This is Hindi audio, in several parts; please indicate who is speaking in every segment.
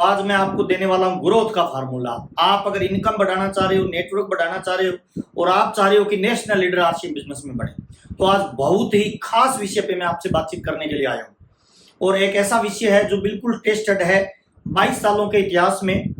Speaker 1: आज मैं आपको देने वाला हूं ग्रोथ का फार्मूला। आप अगर इनकम बढ़ाना चाह रहे हो, नेटवर्क बढ़ाना चाह रहे हो और आप चाह रहे हो कि नेशनल लीडर आरसी बिजनेस में बढ़े, तो आज बहुत ही खास विषय पे मैं आपसे बातचीत करने के लिए आया हूं। और एक ऐसा विषय है जो बिल्कुल टेस्टेड है 22 सालों के इतिहास में,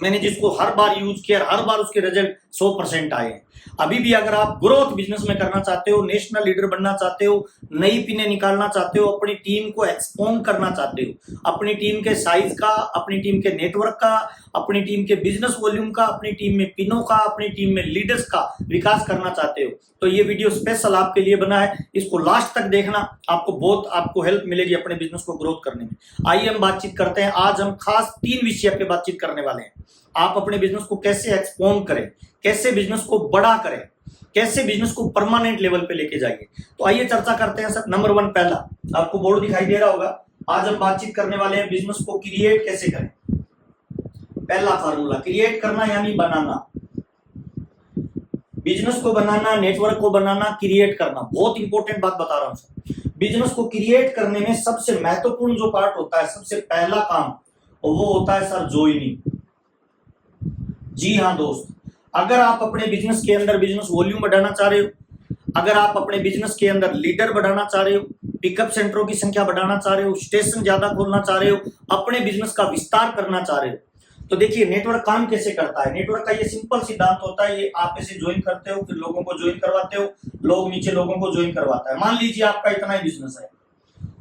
Speaker 1: मैंने जिसको हर बार यूज किया, हर बार उसके रिजल्ट 100% आए हैं। अभी भी अगर आप ग्रोथ बिजनेस में करना चाहते हो, नेशनल लीडर बनना चाहते हो, नई पिने निकालना चाहते हो, अपनी टीम को एक्सपोंड करना चाहते हो, अपनी टीम के साइज का, अपनी टीम के नेटवर्क का, अपनी टीम के बिजनेस वॉल्यूम का, अपनी टीम में पिनों का, अपनी टीम में लीडर्स का विकास करना चाहते हो, तो ये वीडियो स्पेशल आपके लिए बना है। इसको लास्ट तक देखना, आपको हेल्प मिलेगी अपने बिजनेस को ग्रोथ करने में। आइए हम बातचीत करते हैं। आज हम खास 3 विषय पे बातचीत करने वाले हैं। आप अपने बिजनेस को कैसे एक्सपोंड करें, कैसे बिजनेस को बड़ा करें, कैसे बिजनेस को परमानेंट लेवल पे लेके जाइए। तो आइए चर्चा करते हैं सर। नंबर 1, पहला आपको बोर्ड दिखाई दे रहा होगा। आज हम बातचीत करने वाले हैं बिजनेस को क्रिएट कैसे करें। पहला फार्मूला, क्रिएट करना यानी बनाना। बिजनेस को बनाना, नेटवर्क को बनाना, क्रिएट करना, बहुत इंपॉर्टेंट बात बता रहा हूं सर। बिजनेस को क्रिएट करने में सबसे महत्वपूर्ण जो पार्ट होता है, सबसे पहला काम, वो होता है सर ज्वाइनिंग। जी हाँ दोस्त, अगर आप अपने बिजनेस के अंदर बिजनेस वॉल्यूम बढ़ाना चाह रहे हो, अगर आप अपने बिजनेस के अंदर लीडर बढ़ाना चाह रहे हो, पिकअप सेंटरों की संख्या बढ़ाना चाह रहे हो, स्टेशन ज्यादा खोलना चाह रहे हो, अपने बिजनेस का विस्तार करना चाह रहे हो, तो देखिए नेटवर्क काम कैसे करता है। नेटवर्क का ये सिंपल सिद्धांत होता है, ये आप ऐसे ज्वाइन करते हो, फिर लोगों को ज्वाइन करवाते हो, लोग नीचे लोगों को ज्वाइन करवाता है। मान लीजिए आपका इतना ही बिजनेस है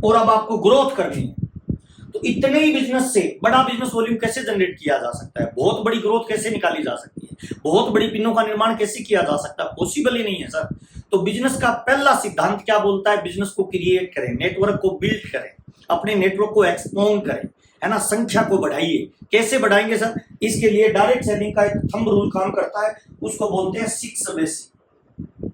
Speaker 1: और अब आपको ग्रोथ करनी है, तो इतने ही बिजनेस से बड़ा बिजनेस वॉल्यूम कैसे जनरेट किया जा सकता है, बहुत बड़ी ग्रोथ कैसे निकाली जा सकती है, बहुत बड़ी पिनों का निर्माण कैसे किया जा सकता है, पॉसिबल ही नहीं है सर। तो बिजनेस का पहला सिद्धांत क्या बोलता है, बिजनेस को क्रिएट करें, नेटवर्क को बिल्ड करें, अपने नेटवर्क को एक्सपोंड करें, है ना, संख्या को बढ़ाइए। कैसे बढ़ाएंगे सर, इसके लिए डायरेक्ट सेलिंग का एक थंब रूल काम करता है, उसको बोलते हैं 6 बेसिक।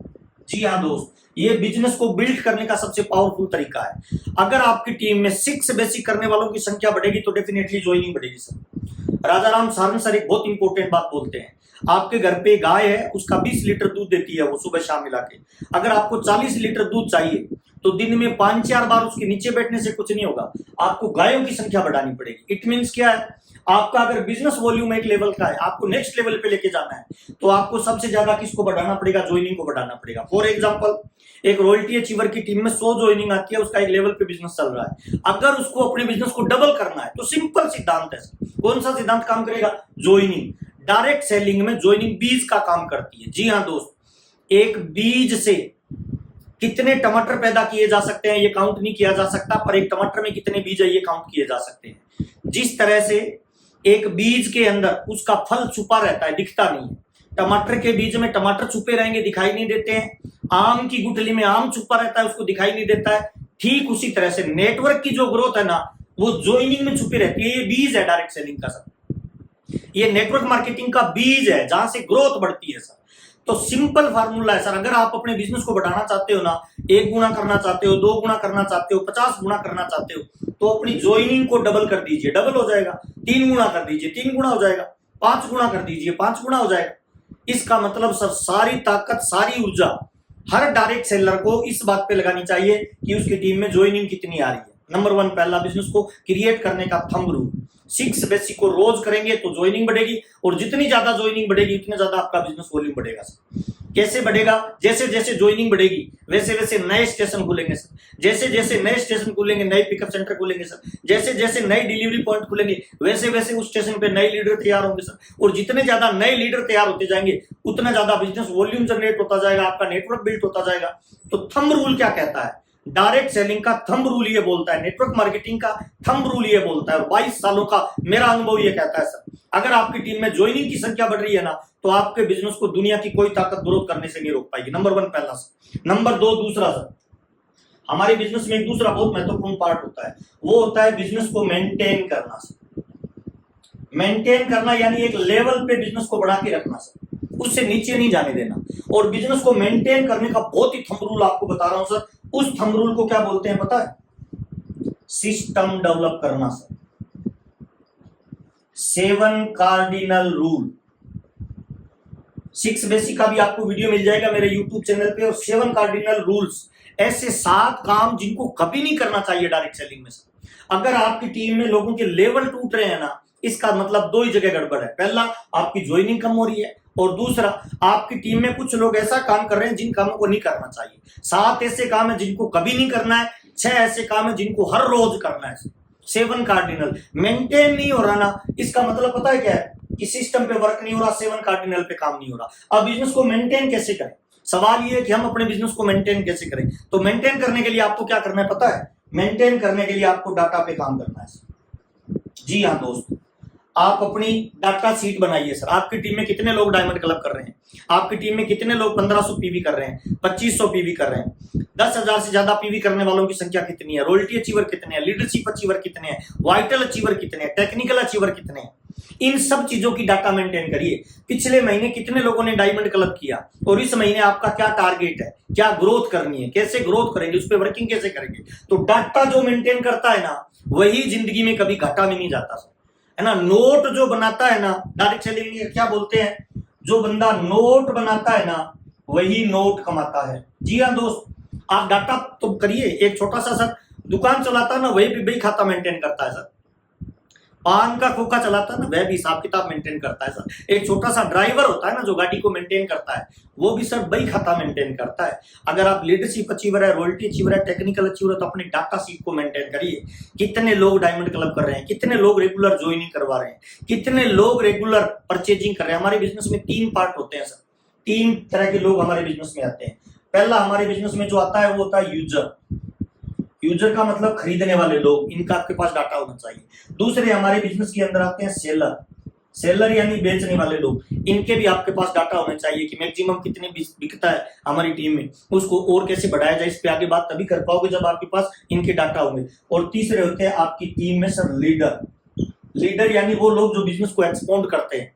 Speaker 1: जी हाँ दोस्त, ये बिजनेस को बिल्ड करने का सबसे पावरफुल तरीका है। अगर आपकी टीम में 6 बेसिक करने वालों की संख्या बढ़ेगी तो डेफिनेटली ज्वाइनिंग बढ़ेगी सर। राजाराम सारन सर एक बहुत इंपॉर्टेंट बात बोलते हैं, आपके घर पे गाय है, उसका 20 लीटर दूध देती है वो सुबह शाम मिला के। अगर आपको 40 लीटर दूध चाहिए तो दिन में 5-4 बार उसके नीचे बैठने से कुछ नहीं होगा, आपको गायों की संख्या बढ़ानी पड़ेगी। इट मीन्स क्या है, आपका अगर बिजनेस वॉल्यूम एक लेवल का है, आपको नेक्स्ट लेवल पे लेके जाना है, तो आपको सबसे ज्यादा किसको बढ़ाना पड़ेगा, ज्वाइनिंग को बढ़ाना पड़ेगा। फॉर एग्जांपल, एक रॉयल्टी अचीवर की टीम में 100 ज्वाइनिंग आती है, उसका एक लेवल पे बिजनेस चल रहा है। अगर उसको अपने बिजनेस को डबल करना है तो सिंपल सिद्धांत है। कौन सा सिद्धांत काम करेगा, ज्वाइनिंग। डायरेक्ट सेलिंग में ज्वाइनिंग बीज का काम करती है। जी हाँ दोस्त, एक बीज से कितने टमाटर पैदा किए जा सकते हैं ये काउंट नहीं किया जा सकता, पर एक टमाटर में कितने बीज है ये काउंट किए जा सकते हैं। जिस तरह से एक बीज के अंदर उसका फल छुपा रहता है, दिखता नहीं है, टमाटर के बीज में टमाटर छुपे रहेंगे, दिखाई नहीं देते हैं। आम की गुठली में आम छुपा रहता है, उसको दिखाई नहीं देता है। ठीक उसी तरह से नेटवर्क की जो ग्रोथ है ना, वो ज्वाइनिंग में छुपी रहती है। ये बीज है डायरेक्ट सेलिंग का सर, ये नेटवर्क मार्केटिंग का बीज है जहां से ग्रोथ बढ़ती है सर। तो सिंपल फार्मूला है सर, अगर आप अपने बिजनेस को बढ़ाना चाहते हो ना, 1 गुना करना चाहते हो, 2 गुना करना चाहते हो, 50 गुना करना चाहते हो, तो अपनी ज्वाइनिंग को डबल कर दीजिए, डबल हो जाएगा। 3 गुना कर दीजिए, 3 गुना हो जाएगा। 5 गुना कर दीजिए, 5 गुना हो जाएगा। इसका मतलब सर सारी ताकत, सारी ऊर्जा हर डायरेक्ट सेलर को इस बात पे लगानी चाहिए कि उसकी टीम में ज्वाइनिंग कितनी आ रही है। नंबर 1 पहला, बिजनेस को क्रिएट करने का थंब रूल। 6 बेसिक को रोज करेंगे तो ज्वाइनिंग बढ़ेगी, और जितनी ज्यादा ज्वाइनिंग बढ़ेगी उतने ज्यादा आपका बिजनेस वॉल्यूम बढ़ेगा सर। कैसे बढ़ेगा, जैसे जैसे ज्वाइनिंग बढ़ेगी वैसे वैसे नए स्टेशन खुलेंगे सर, जैसे जैसे नए स्टेशन खुलेंगे, नए पिकअप सेंटर खुलेंगे सर, जैसे जैसे नए डिलीवरी पॉइंट खुलेंगे वैसे वैसे उस स्टेशन पे नए लीडर तैयार होंगे सर, और जितने ज्यादा नए लीडर तैयार होते जाएंगे उतना ज्यादा बिजनेस वॉल्यूम जनरेट होता जाएगा, आपका नेटवर्क बिल्ड होता जाएगा। तो थंब रूल क्या कहता है, डायरेक्ट सेलिंग का थंब रूल ये बोलता है, नेटवर्क मार्केटिंग का थंब रूल ये बोलता है, और 22 सालों का मेरा अनुभव ये कहता है सर, अगर आपकी टीम में ज्वाइनिंग की संख्या बढ़ रही है ना, तो आपके बिजनेस को दुनिया की कोई ताकत ग्रोथ करने से नहीं रोक पाएगी। नंबर 1 पहला सर। नंबर 2 दूसरा सर, हमारे बिजनेस में एक दूसरा बहुत महत्वपूर्ण पार्ट होता है, वो होता है बिजनेस को मेंटेन करना सर। मेंटेन करना यानी एक लेवल पे बिजनेस को बढ़ा के रखना सर, उससे नीचे नहीं जाने देना। और बिजनेस को मेंटेन करने का बहुत ही थंब रूल आपको बता रहा हूं सर। उस थंब रूल को क्या बोलते हैं पता है, सिस्टम डेवलप करना सर। 7 कार्डिनल रूल, 6 बेसिक का भी आपको वीडियो मिल जाएगा मेरे YouTube चैनल पे, और 7 कार्डिनल रूल्स, ऐसे 7 काम जिनको कभी नहीं करना चाहिए डायरेक्ट सेलिंग में सर। अगर आपकी टीम में लोगों के लेवल टूट रहे हैं ना, इसका मतलब दो ही जगह गड़बड़ है। पहला, आपकी ज्वाइनिंग कम हो रही है, और दूसरा, आपकी टीम में कुछ लोग ऐसा काम कर रहे हैं जिन कामों को नहीं करना चाहिए। 7 ऐसे काम है जिनको कभी नहीं करना है, 6 ऐसे काम है जिनको हर रोज करना है। 7 कार्डिनल मेंटेन नहीं हो रहा ना, इसका मतलब पता है क्या है कि सिस्टम पे वर्क नहीं हो रहा, 7 कार्डिनल पे काम नहीं हो रहा। अब बिजनेस को मेंटेन कैसे करें? सवाल ये है कि हम अपने बिजनेस को मेंटेन कैसे करें। तो मेंटेन करने के लिए आपको क्या करना है पता है? मेंटेन करने के लिए आपको डाटा पे काम करना है। जी हाँ दोस्त, आप अपनी डाटा शीट बनाइए। सर, आपकी टीम में कितने लोग डायमंड क्लब कर रहे हैं? आपकी टीम में कितने लोग 1500 पीवी कर रहे हैं, 2500 पीवी कर रहे हैं, 10,000 से ज्यादा पीवी करने वालों की संख्या कितनी है, रॉयल्टी अचीवर कितने हैं, लीडरशिप अचीवर कितने हैं, वाइटल अचीवर कितने हैं, टेक्निकल अचीवर कितने हैं? इन सब चीजों की डाटा मेंटेन करिए। पिछले महीने कितने लोगों ने डायमंड क्लब किया, और इस महीने आपका क्या टारगेट है, क्या ग्रोथ करनी है, कैसे ग्रोथ करेंगे, उस पर वर्किंग कैसे करेंगे। तो डाटा जो मेंटेन करता है ना, वही जिंदगी में कभी घाटा में नहीं जाता सर, है ना। नोट जो बनाता है ना, डायरेक्ट सेलिंग में क्या बोलते हैं, जो बंदा नोट बनाता है ना, वही नोट कमाता है। जी हाँ दोस्त, आप डाटा तो करिए। एक छोटा सा सर दुकान चलाता है ना, वही भी बही खाता मेंटेन करता है सर। पान का खोखा चलाता है ना, वह भी हिसाब किताब मेंटेन करता है सर। एक छोटा सा ड्राइवर होता है ना, जो गाड़ी को मेंटेन करता है, वो भी सर बही खाता मेंटेन करता है। अगर आप लीडरशिप अचीवर है, रॉयल्टी अचीवर है, टेक्निकल अचीवर है, तो अपनी डाटा शीट को मेंटेन करिए। कितने लोग डायमंड क्लब कर रहे हैं, कितने लोग रेगुलर ज्वाइनिंग करवा रहे हैं, कितने लोग रेगुलर परचेजिंग कर रहे हैं। हमारे बिजनेस में 3 पार्ट होते हैं सर, 3 तरह के लोग हमारे बिजनेस में आते हैं। पहला, हमारे बिजनेस में जो आता है वो होता है यूजर। यूजर का मतलब खरीदने वाले लोग, इनका आपके पास डाटा होना चाहिए। दूसरे, हमारे बिजनेस के अंदर आते हैं सेलर। सेलर यानी बेचने वाले लोग, इनके भी आपके पास डाटा होना चाहिए कि मैक्सिमम कितने बिकता है हमारी टीम में, उसको और कैसे बढ़ाया जाए। इस पे आगे बात तभी कर पाओगे जब आपके पास इनके डाटा होंगे। और तीसरे होते हैं आपकी टीम में सर लीडर। लीडर यानी वो लोग जो बिजनेस को एक्सपांड करते हैं,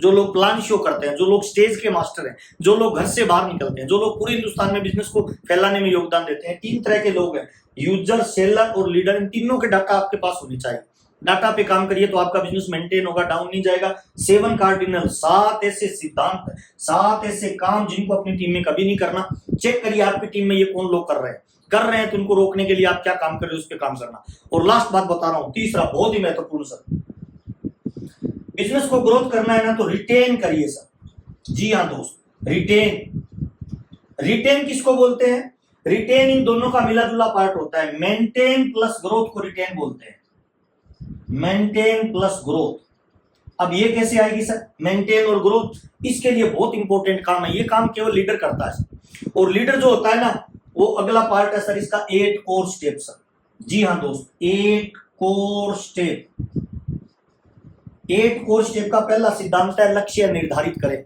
Speaker 1: जो लोग प्लान शो करते हैं, जो लोग स्टेज के मास्टर हैं, जो लोग घर से बाहर निकलते हैं, जो लोग पूरे हिंदुस्तान में बिजनेस को फैलाने में योगदान देते हैं। 3 तरह के लोग हैं, यूजर, सेलर और लीडर। इन तीनों के डाटा आपके पास होने चाहिए। डाटा पे काम करिए तो आपका बिजनेस मेंटेन होगा, डाउन नहीं जाएगा। 7 कार्डिनल, 7 ऐसे सिद्धांत, 7 ऐसे काम जिनको अपनी टीम में कभी नहीं करना। चेक करिए आपकी टीम में ये कौन लोग कर रहे हैं तो उनको रोकने के लिए आप क्या काम कर रहे हो, उस पर काम करना। और लास्ट बात बता रहा हूं, तीसरा बहुत ही महत्वपूर्ण सर, बिजनेस को ग्रोथ करना है ना तो रिटेन करिए सर। जी हाँ दोस्त, रिटेन किसको बोलते हैं? रिटेन इन दोनों का मिला जुला पार्ट होता है। मेंटेन प्लस ग्रोथ को रिटेन बोलते हैं, मेंटेन प्लस ग्रोथ। अब ये कैसे आएगी सर, मेंटेन और ग्रोथ? इसके लिए बहुत इंपॉर्टेंट काम है, ये काम केवल लीडर करता है। और लीडर जो होता है ना, वो अगला पार्ट है सर इसका 8 कोर स्टेप सर। जी हाँ दोस्त, 8 कोर स्टेप। 8 कोर स्टेप का पहला सिद्धांत है लक्ष्य निर्धारित करें।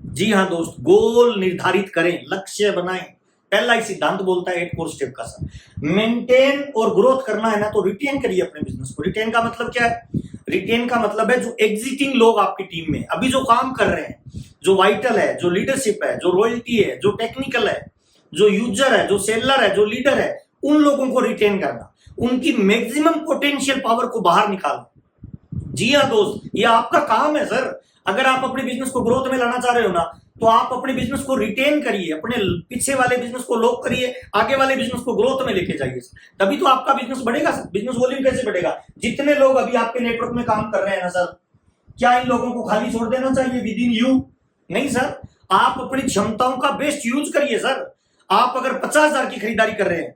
Speaker 1: जी हाँ दोस्त, गोल निर्धारित करें, लक्ष्य बनाएं। पहला ही सिद्धांत बोलता है 8 कोर स्टेप का सर। मेंटेन और ग्रोथ करना है ना तो रिटेन करिए अपने बिजनेस को। रिटेन का मतलब क्या है? रिटेन का मतलब है जो एग्जिटिंग लोग आपकी टीम में अभी जो काम कर रहे हैं, जो वाइटल है, जो लीडरशिप है, जो रॉयल्टी है, जो टेक्निकल है, जो यूजर है, जो सेलर है, जो लीडर है, उन लोगों को रिटेन करना, उनकी मैक्सिमम पोटेंशियल पावर को बाहर निकालना। जी हाँ दोस्त, ये आपका काम है सर। अगर आप अपने बिजनेस को ग्रोथ में लाना चाह रहे हो ना, तो आप अपने बिजनेस को रिटेन करिए, अपने पीछे वाले बिजनेस को लॉक करिए, आगे वाले बिजनेस को ग्रोथ में लेके जाइए, तभी तो आपका बिजनेस बढ़ेगा सर। बिजनेस वॉल्यूम कैसे बढ़ेगा? जितने लोग अभी आपके नेटवर्क में काम कर रहे हैं ना सर, क्या इन लोगों को खाली छोड़ देना चाहिए विद इन यू? नहीं सर, आप अपनी क्षमताओं का बेस्ट यूज करिए सर। आप अगर 50,000 की खरीदारी कर रहे हैं,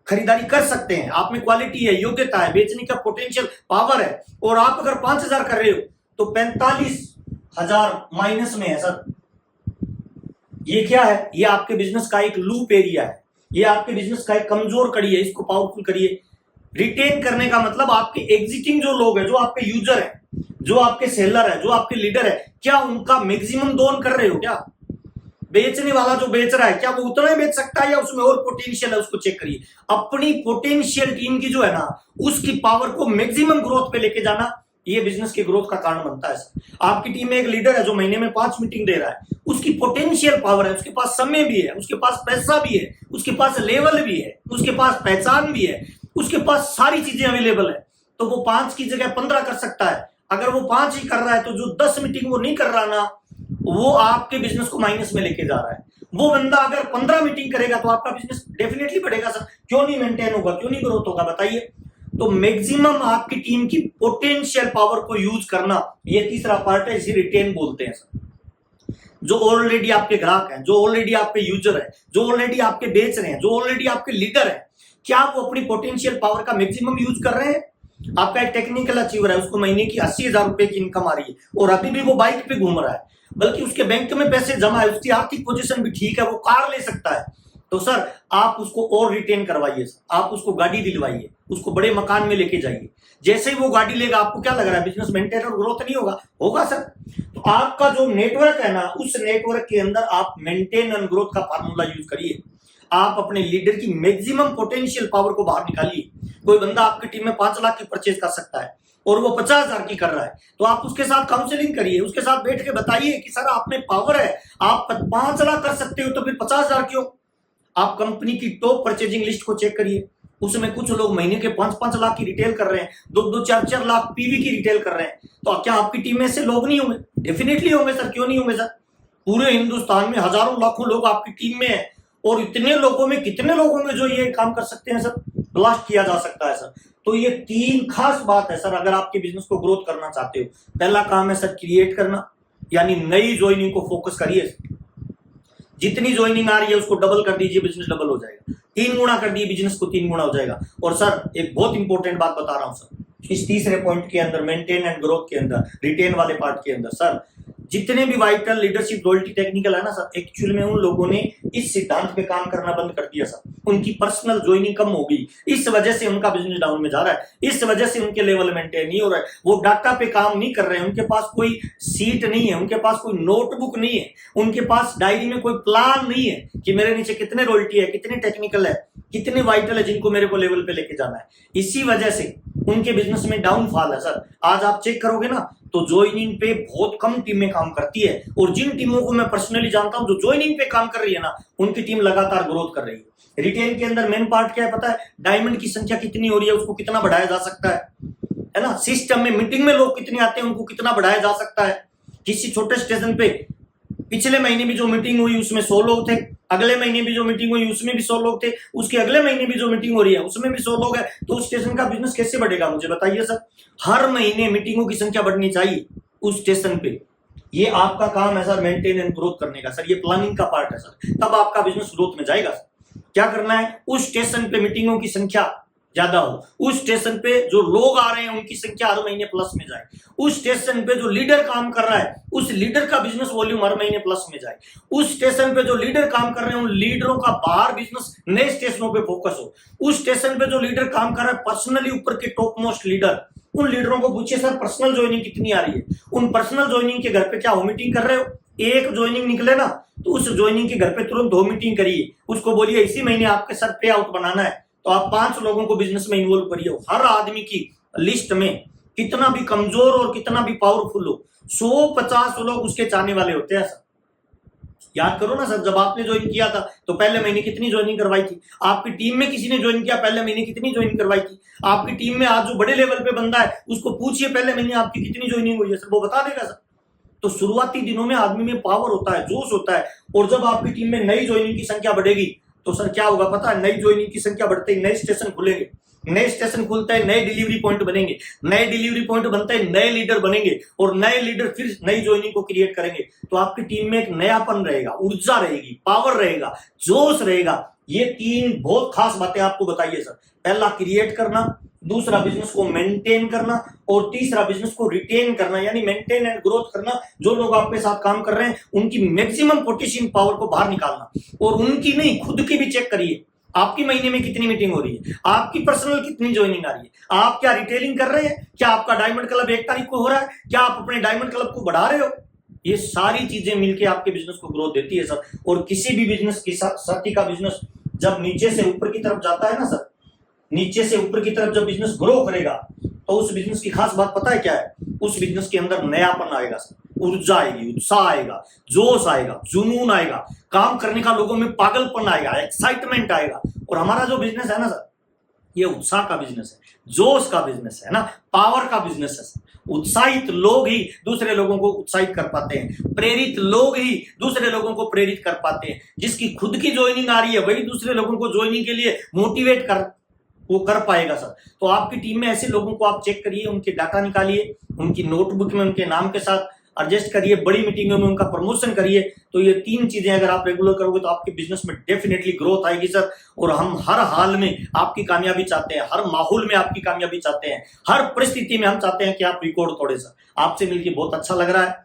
Speaker 1: खरीदारी कर सकते हैं, आप में क्वालिटी है, योग्यता है, बेचने का पोटेंशियल पावर है, और आप अगर 5,000 कर रहे हो तो 45,000 माइनस में है सर। ये क्या है? ये आपके बिजनेस का एक लूप एरिया है, ये आपके बिजनेस का एक कमजोर कड़ी है, इसको पावरफुल करिए। रिटेन करने का मतलब आपके एग्जिटिंग जो लोग हैं, जो आपके यूजर है, जो आपके सेलर है, जो आपके लीडर है, क्या उनका मैक्सिमम दोन कर रहे हो? क्या बेचने वाला जो बेच रहा है, क्या वो उतना ही बेच सकता है या उसमें और पोटेंशियल है? उसको चेक करिए। अपनी पोटेंशियल टीम की जो है ना, उसकी पावर को मैक्सिमम ग्रोथ पे लेके जाना, ये बिजनेस की ग्रोथ का कारण बनता है। आपकी टीम में एक लीडर है जो महीने में 5 मीटिंग दे रहा है, उसकी पोटेंशियल पावर है, उसके पास समय भी है, उसके पास पैसा भी है, उसके पास लेवल भी है, उसके पास पहचान भी है, उसके पास सारी चीजें अवेलेबल है, तो वो 5 की जगह 15 कर सकता है। अगर वो 5 ही कर रहा है तो जो 10 मीटिंग वो नहीं कर रहा ना, वो आपके बिजनेस को माइनस में लेके जा रहा है। वो बंदा अगर 15 मीटिंग करेगा तो आपका बिजनेस डेफिनेटली बढ़ेगा सर। क्यों नहीं मेंटेन होगा, क्यों नहीं ग्रोथ होगा, बताइए। तो मैक्सिमम आपकी टीम की पोटेंशियल पावर को यूज करना, ये तीसरा पार्ट है, इसे रिटेन बोलते हैं सर। जो ऑलरेडी आपके ग्राहक हैं, जो ऑलरेडी आपके यूजर हैं, जो ऑलरेडी आपके बेच रहे हैं, जो ऑलरेडी आपके लीडर हैं, क्या वो अपनी पोटेंशियल पावर का मैक्सिमम यूज कर रहे हैं? आपका एक टेक्निकल अचीवर है, उसको महीने की 80,000 रुपए की इनकम आ रही है और अभी भी वो बाइक पे घूम रहा है, बल्कि उसके बैंक में पैसे जमा है, उसकी आर्थिक पोजीशन भी ठीक है, वो कार ले सकता है। तो सर आप उसको और रिटेन करवाइए, आप उसको गाड़ी दिलवाइए, उसको बड़े मकान में लेके जाइए। जैसे ही वो गाड़ी लेगा, आपको क्या लग रहा है बिजनेस मेंटेन और ग्रोथ नहीं होगा? होगा सर। तो आपका जो नेटवर्क है ना, उस नेटवर्क के अंदर आप मेंटेन एंड ग्रोथ का फार्मूला यूज करिए। आप अपने लीडर की मैक्सिमम पोटेंशियल पावर को बाहर निकालिए। कोई बंदा आपकी टीम में 5 लाख की परचेज कर सकता है और वो 50,000 की कर रहा है, तो आप उसके साथ काउंसलिंग करिए, उसके साथ बैठ के बताइए कि सर आप में पावर है, आप 5 लाख कर सकते हो, तो फिर 50,000 क्यों? आप कंपनी की टॉप परचेजिंग लिस्ट को चेक करिए, उसमें कुछ लोग महीने के 5-5 लाख की रिटेल कर रहे हैं, 2-2, 4-4 लाख पीवी की रिटेल कर रहे हैं। तो क्या आपकी टीम में ऐसे लोग नहीं होंगे? डेफिनेटली होंगे सर, क्यों नहीं होंगे सर? पूरे हिंदुस्तान में हजारों लाखों लोग आपकी टीम में है और इतने लोगों में कितने लोगों में जो ये काम कर सकते हैं सर, ब्लास्ट किया जा सकता है सर। तो ये 3 खास बात है सर, अगर आपके बिजनेस को ग्रोथ करना चाहते हो। पहला काम है सर क्रिएट करना, यानी नई ज्वाइनिंग को फोकस करिए। जितनी ज्वाइनिंग आ रही है उसको डबल कर दीजिए, बिजनेस डबल हो जाएगा। 3 गुना कर दिए बिजनेस को, 3 गुना हो जाएगा। और सर एक बहुत इंपॉर्टेंट बात बता रहा हूं सर, इस तीसरे पॉइंट के अंदर, मेंटेन एंड ग्रोथ के अंदर, रिटेन वाले पार्ट के अंदर, सर जितने भी वाइटल, लीडरशिप, लॉयल्टी, टेक्निकल है ना सर, एक्चुअल में उन लोगों ने इस सिद्धांत पे काम करना बंद कर दिया सर। उनकी पर्सनल ज्वाइनिंग कम हो गई, इस वजह से उनका बिजनेस डाउन में जा रहा है, इस वजह से उनके लेवल मेंटेन नहीं हो रहा है, वो डाटा पे काम नहीं कर रहे हैं, उनके पास कोई सीट नहीं है, उनके पास कोई नोटबुक नहीं है, उनके पास डायरी में कोई प्लान नहीं है कि मेरे नीचे कितने रॉयल्टी है, कितने टेक्निकल है, कितने वाइटल है जिनको मेरे को लेवल पे लेके जाना है। इसी वजह से उनके बिजनेस में डाउनफॉल है सर। आज आप चेक करोगे ना तो ज्वाइनिंग पे बहुत कम टीमें काम करती है, और जिन टीमों को मैं पर्सनली जानता हूं जो ज्वाइनिंग पे काम कर रही है ना, उनकी टीम लगातार ग्रोथ कर रही है। रिटेल के अंदर मेन पार्ट क्या है पता है? डायमंड की संख्या कितनी हो रही है, उसको कितना बढ़ाया जा सकता है ना? सिस्टम में मीटिंग में लोग कितने आते हैं, उनको कितना बढ़ाया जा सकता है। किसी छोटे स्टेशन पे पिछले महीने भी जो मीटिंग हुई उसमें 100 लोग थे, अगले महीने भी जो मीटिंग हुई उसमें भी 100 लोग थे, उसके अगले महीने भी जो मीटिंग हो रही है उसमें भी 100 लोग है, तो उस स्टेशन का बिजनेस कैसे बढ़ेगा? मुझे बताइए सर। हर महीने मीटिंगों की संख्या बढ़नी चाहिए उस स्टेशन पे। ये आपका काम है सर, मेंटेन एंड ग्रोथ करने का सर, ये प्लानिंग का पार्ट है सर, तब आपका बिजनेस ग्रोथ में जाएगा सर। क्या करना है? उस स्टेशन पे मीटिंगों की संख्या ज्यादा हो, उस स्टेशन पे जो लोग आ रहे हैं उनकी संख्या हर महीने प्लस में जाए, उस स्टेशन पे जो लीडर काम कर रहा है उस लीडर का बिजनेस वॉल्यूम हर महीने प्लस में जाए, उस स्टेशन पे जो लीडर काम कर रहे हैं उन लीडरों का बाहर बिजनेस नए स्टेशनों पे फोकस हो, उस स्टेशन पे जो लीडर काम कर रहा है पर्सनली ऊपर के टॉप मोस्ट लीडर, उन लीडरों को पूछिए सर पर्सनल ज्वाइनिंग कितनी आ रही है, उन पर्सनल ज्वाइनिंग के घर पे क्या हो मीटिंग कर रहे हो? एक ज्वाइनिंग निकले ना तो उस ज्वाइनिंग के घर पे तुरंत 2 मीटिंग करिए, उसको बोलिए इसी महीने आपके सर पे आउट बनाना है, तो आप 5 लोगों को बिजनेस में इन्वॉल्व करिए। हर आदमी की लिस्ट में कितना भी कमजोर और कितना भी पावरफुल हो, 150 लोग उसके चाहने वाले होते हैं सर। याद करो ना सर, जब आपने ज्वाइन किया था तो पहले महीने कितनी ज्वाइनिंग करवाई थी? आपकी टीम में किसी ने ज्वाइन किया पहले महीने कितनी ज्वाइनिंग करवाई थी? आपकी टीम में आज जो बड़े लेवल पे बंदा है उसको पूछिए पहले महीने आपकी कितनी ज्वाइनिंग हुई है सर, वो बता देगा सर। तो शुरुआती दिनों में आदमी में पावर होता है, जोश होता है, और जब आपकी टीम में नई ज्वाइनिंग की संख्या बढ़ेगी तो सर क्या होगा पता है? नई ज्वाइनिंग की संख्या बढ़ते ही नए स्टेशन खुलेंगे, नए स्टेशन खुलता है नए डिलीवरी पॉइंट बनेंगे, नए डिलीवरी पॉइंट बनता है नए लीडर बनेंगे, और नए लीडर फिर नई ज्वाइनिंग को क्रिएट करेंगे। तो आपकी टीम में एक नयापन रहेगा, ऊर्जा रहेगी, पावर रहेगा, जोश रहेगा। ये 3 बहुत खास बातें आपको बताइए सर। पहला क्रिएट करना, दूसरा बिजनेस को मेंटेन करना, और तीसरा बिजनेस को रिटेन करना, यानी मेंटेन एंड ग्रोथ करना। जो लोग आपके साथ काम कर रहे हैं उनकी मैक्सिमम पोटेंशियल पावर को बाहर निकालना, और उनकी नहीं खुद की भी चेक करिए। आपकी महीने में कितनी मीटिंग हो रही है, आपकी पर्सनल कितनी ज्वाइनिंग आ रही है, आप क्या रिटेलिंग कर रहे हैं, क्या आपका डायमंड क्लब 1 तारीख को हो रहा है, क्या आप अपने डायमंड क्लब को बढ़ा रहे हो? ये सारी चीजें मिलकर आपके बिजनेस को ग्रोथ देती है सर। और किसी भी बिजनेस की साथी का बिजनेस जब नीचे से ऊपर की तरफ जाता है ना सर, नीचे से ऊपर की तरफ जब बिजनेस ग्रो करेगा तो उस बिजनेस की खास बात पता है क्या है? उस बिजनेस के अंदर नयापन आएगा सर, ऊर्जा आएगी, उत्साह आएगा, जोश आएगा, जुनून आएगा, काम करने का लोगों में पागलपन आएगा, एक्साइटमेंट आएगा। और हमारा जो बिजनेस है ना सर, ये उत्साह का बिजनेस है, जोश का बिजनेस है ना, पावर का बिजनेस है सर। उत्साहित लोग ही दूसरे लोगों को उत्साहित कर पाते हैं, प्रेरित लोग ही दूसरे लोगों को प्रेरित कर पाते हैं। जिसकी खुद की ज्वाइनिंग आ रही है वही दूसरे लोगों को ज्वाइनिंग के लिए मोटिवेट कर वो कर पाएगा सर। तो आपकी टीम में ऐसे लोगों को आप चेक करिए, उनके डाटा निकालिए, उनकी नोटबुक में उनके नाम के साथ एडजस्ट करिए, बड़ी मीटिंगों में उनका प्रमोशन करिए। तो ये 3 चीजें अगर आप रेगुलर करोगे तो आपके बिजनेस में डेफिनेटली ग्रोथ आएगी सर। और हम हर हाल में आपकी कामयाबी चाहते हैं, हर माहौल में आपकी कामयाबी चाहते हैं, हर परिस्थिति में हम चाहते हैं कि आप रिकॉर्ड तोड़े सर। आपसे मिलकर बहुत अच्छा लग रहा है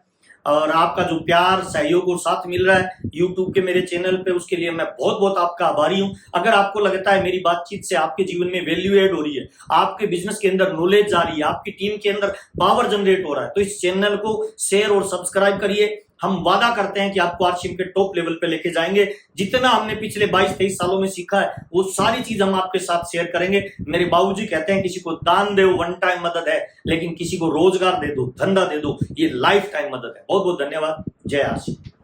Speaker 1: और आपका जो प्यार, सहयोग और साथ मिल रहा है YouTube के मेरे चैनल पे, उसके लिए मैं बहुत बहुत आपका आभारी हूं। अगर आपको लगता है मेरी बातचीत से आपके जीवन में वैल्यू ऐड हो रही है, आपके बिजनेस के अंदर नॉलेज जा रही है, आपकी टीम के अंदर पावर जनरेट हो रहा है, तो इस चैनल को शेयर और सब्सक्राइब करिए। हम वादा करते हैं कि आपको आरसीएम के टॉप लेवल पे लेके जाएंगे। जितना हमने पिछले 22-23 सालों में सीखा है वो सारी चीज हम आपके साथ शेयर करेंगे। मेरे बाबूजी कहते हैं किसी को दान दे वन टाइम मदद है, लेकिन किसी को रोजगार दे दो, धंधा दे दो, ये लाइफ टाइम मदद है। बहुत बहुत धन्यवाद। जय आरसीएम।